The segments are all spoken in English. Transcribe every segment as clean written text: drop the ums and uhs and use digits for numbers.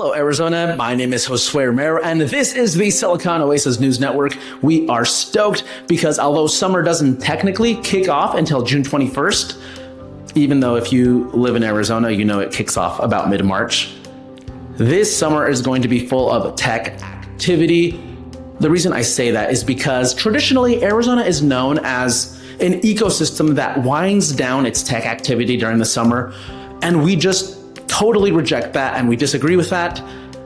Hello, Arizona. My name is Josue Romero, and this is the Silicon Oasis News Network. We are stoked because although summer doesn't technically kick off until June 21st, even though if you live in Arizona, you know it kicks off about mid-March, this summer is going to be full of tech activity. The reason I say that is because traditionally Arizona is known as an ecosystem that winds down its tech activity during the summer, and we just totally reject that and we disagree with that.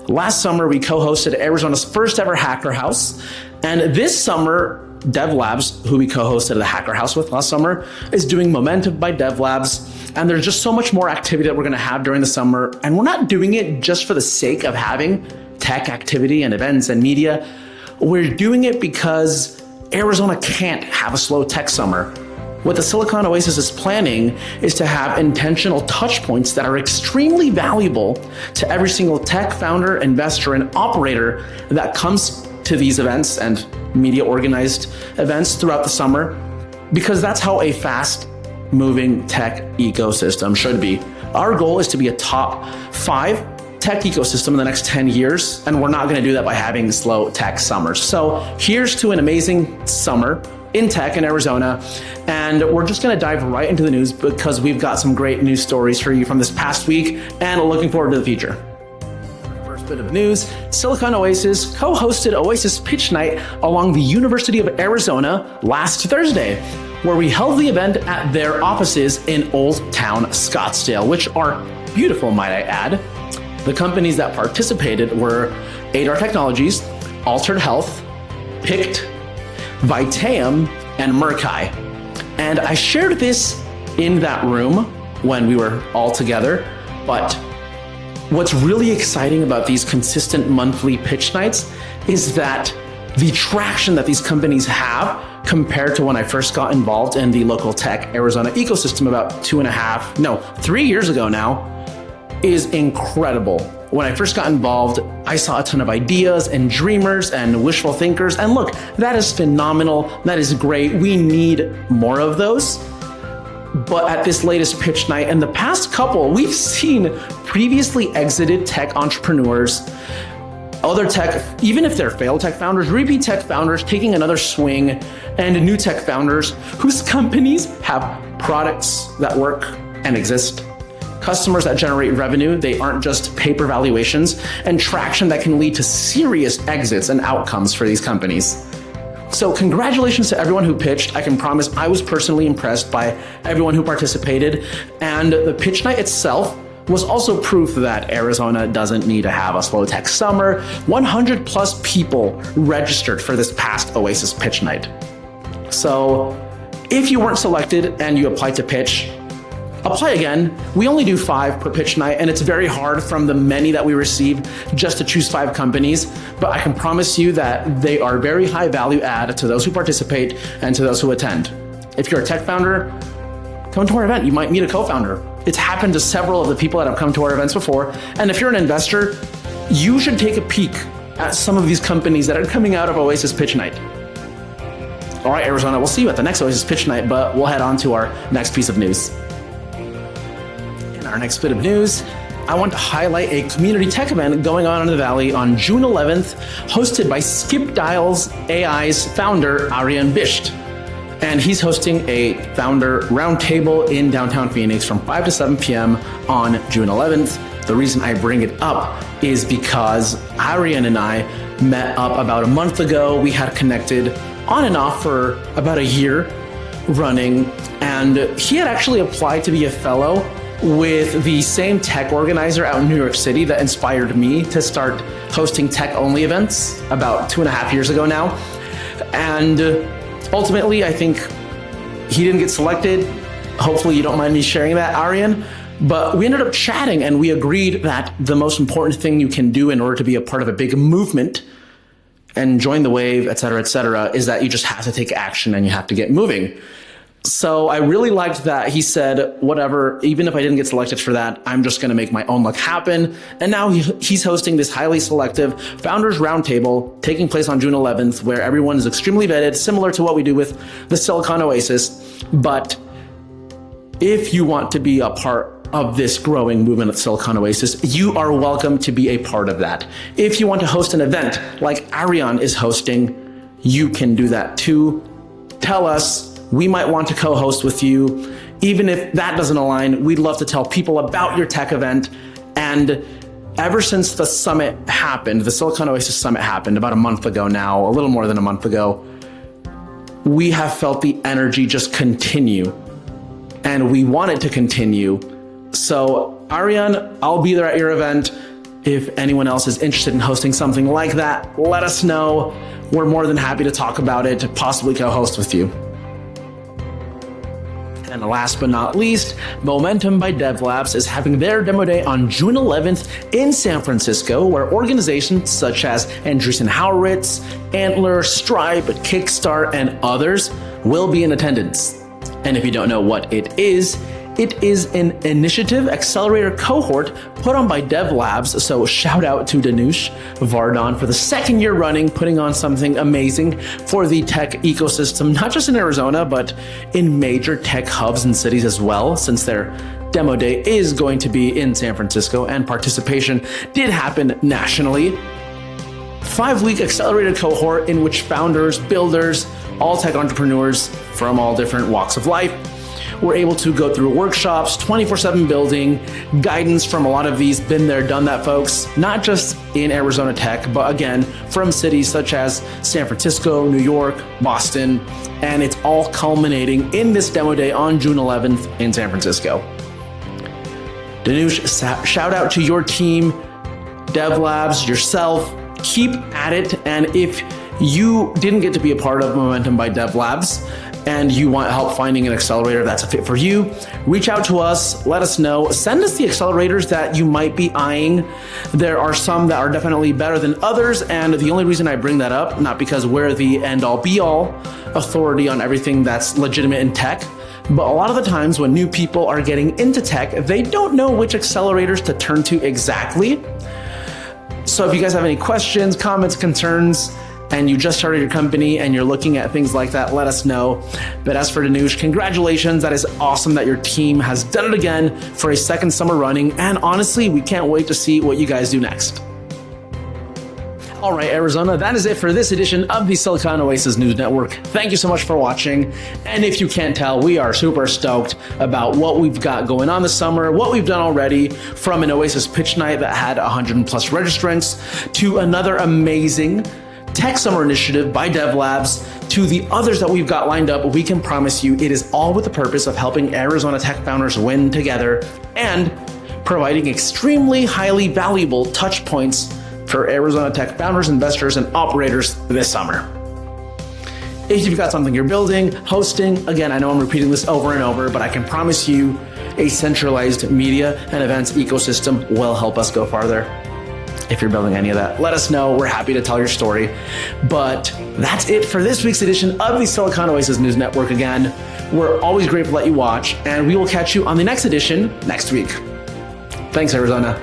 Last summer, we co-hosted Arizona's first ever Hacker House, and this summer, DevLabs, who we co-hosted the Hacker House with last summer, is doing Momentum by DevLabs, and there's just so much more activity that we're gonna have during the summer, and we're not doing it just for the sake of having tech activity and events and media. We're doing it because Arizona can't have a slow tech summer. What the Silicon Oasis is planning is to have intentional touch points that are extremely valuable to every single tech founder, investor, and operator that comes to these events and media organized events throughout the summer, because that's how a fast moving tech ecosystem should be. Our goal is to be a top 5 tech ecosystem in the next 10 years, and we're not going to do that by having slow tech summers. So here's to an amazing summer in tech in Arizona, and we're just going to dive right into the news because we've got some great news stories for you from this past week and looking forward to the future. First bit of news, Silicon Oasis co-hosted Oasis Pitch Night along the University of Arizona last Thursday, where we held the event at their offices in Old Town Scottsdale, which are beautiful, might I add. The companies that participated were Adar Technologies, Altered Health, Pict, Vitaeum, and Merkai. And I shared this in that room when we were all together, but what's really exciting about these consistent monthly pitch nights is that the traction that these companies have compared to when I first got involved in the local tech Arizona ecosystem about 3 years ago now is incredible. When I first got involved, I saw a ton of ideas and dreamers and wishful thinkers. And look, that is phenomenal. That is great. We need more of those. But at this latest pitch night and the past couple, we've seen previously exited tech entrepreneurs, other tech, even if they're failed tech founders, repeat tech founders taking another swing, and new tech founders whose companies have products that work and exist, customers that generate revenue, they aren't just paper valuations, and traction that can lead to serious exits and outcomes for these companies. So congratulations to everyone who pitched. I can promise I was personally impressed by everyone who participated, and the pitch night itself was also proof that Arizona doesn't need to have a slow tech summer. 100 plus people registered for this past Oasis Pitch Night. So if you weren't selected and you applied to pitch, apply again. We only do 5 per pitch night, and it's very hard from the many that we receive just to choose 5 companies, but I can promise you that they are very high value add to those who participate and to those who attend. If you're a tech founder, come to our event. You might meet a co-founder. It's happened to several of the people that have come to our events before. And if you're an investor, you should take a peek at some of these companies that are coming out of Oasis Pitch Night. All right, Arizona, we'll see you at the next Oasis Pitch Night, but we'll head on to our next piece of news. Our next bit of news, I want to highlight a community tech event going on in the Valley on June 11th, hosted by Skip Dials AI's founder, Aryan Bisht. And he's hosting a founder roundtable in downtown Phoenix from 5 to 7 p.m. on June 11th. The reason I bring it up is because Aryan and I met up about a month ago. We had connected on and off for about a year running, and he had actually applied to be a fellow with the same tech organizer out in New York City that inspired me to start hosting tech-only events about 2.5 years ago now. And ultimately, I think he didn't get selected. Hopefully you don't mind me sharing that, Aryan. But we ended up chatting, and we agreed that the most important thing you can do in order to be a part of a big movement and join the wave, et cetera, is that you just have to take action and you have to get moving. So I really liked that he said, whatever, even if I didn't get selected for that, I'm just going to make my own luck happen. And now he's hosting this highly selective Founders Roundtable taking place on June 11th, where everyone is extremely vetted, similar to what we do with the Silicon Oasis. But if you want to be a part of this growing movement at Silicon Oasis, you are welcome to be a part of that. If you want to host an event like Ariane is hosting, you can do that too. Tell us, we might want to co-host with you. Even if that doesn't align, we'd love to tell people about your tech event. And ever since the summit happened, the Silicon Oasis Summit happened about a month ago now, a little more than a month ago, we have felt the energy just continue, and we want it to continue. So Ariane, I'll be there at your event. If anyone else is interested in hosting something like that, let us know. We're more than happy to talk about it, to possibly co-host with you. And last but not least, Momentum by DevLabs is having their demo day on June 11th in San Francisco, where organizations such as Andreessen Horowitz, Antler, Stripe, Kickstart, and others will be in attendance. And if you don't know what it is an initiative accelerator cohort put on by DevLabs. So shout out to Danush Vardon for the second year running, putting on something amazing for the tech ecosystem, not just in Arizona, but in major tech hubs and cities as well, since their demo day is going to be in San Francisco and participation did happen nationally. 5-week accelerated cohort in which founders, builders, all tech entrepreneurs from all different walks of life we're able to go through workshops, 24/7 building, guidance from a lot of these been there, done that folks, not just in Arizona tech, but again, from cities such as San Francisco, New York, Boston, and it's all culminating in this demo day on June 11th in San Francisco. Danush, shout out to your team, DevLabs, yourself, keep at it, and if you didn't get to be a part of Momentum by DevLabs, and you want help finding an accelerator that's a fit for you, reach out to us, let us know, send us the accelerators that you might be eyeing. There are some that are definitely better than others, and the only reason I bring that up, not because we're the end-all be-all authority on everything that's legitimate in tech, but a lot of the times when new people are getting into tech, they don't know which accelerators to turn to exactly. So if you guys have any questions, comments, concerns, and you just started your company and you're looking at things like that, let us know. But as for Danush, congratulations. That is awesome that your team has done it again for a second summer running. And honestly, we can't wait to see what you guys do next. All right, Arizona, that is it for this edition of the Silicon Oasis News Network. Thank you so much for watching. And if you can't tell, we are super stoked about what we've got going on this summer, what we've done already, from an Oasis Pitch Night that had 100 plus registrants to another amazing Tech Summer initiative by DevLabs, to the others that we've got lined up. We can promise you it is all with the purpose of helping Arizona tech founders win together and providing extremely highly valuable touch points for Arizona tech founders, investors, and operators this summer. If you've got something you're building, hosting, again, I know I'm repeating this over and over, but I can promise you a centralized media and events ecosystem will help us go farther. If you're building any of that, let us know. We're happy to tell your story. But that's it for this week's edition of the Silicon Oasis News Network. Again, we're always grateful that you watch, and we will catch you on the next edition next week. Thanks, Arizona.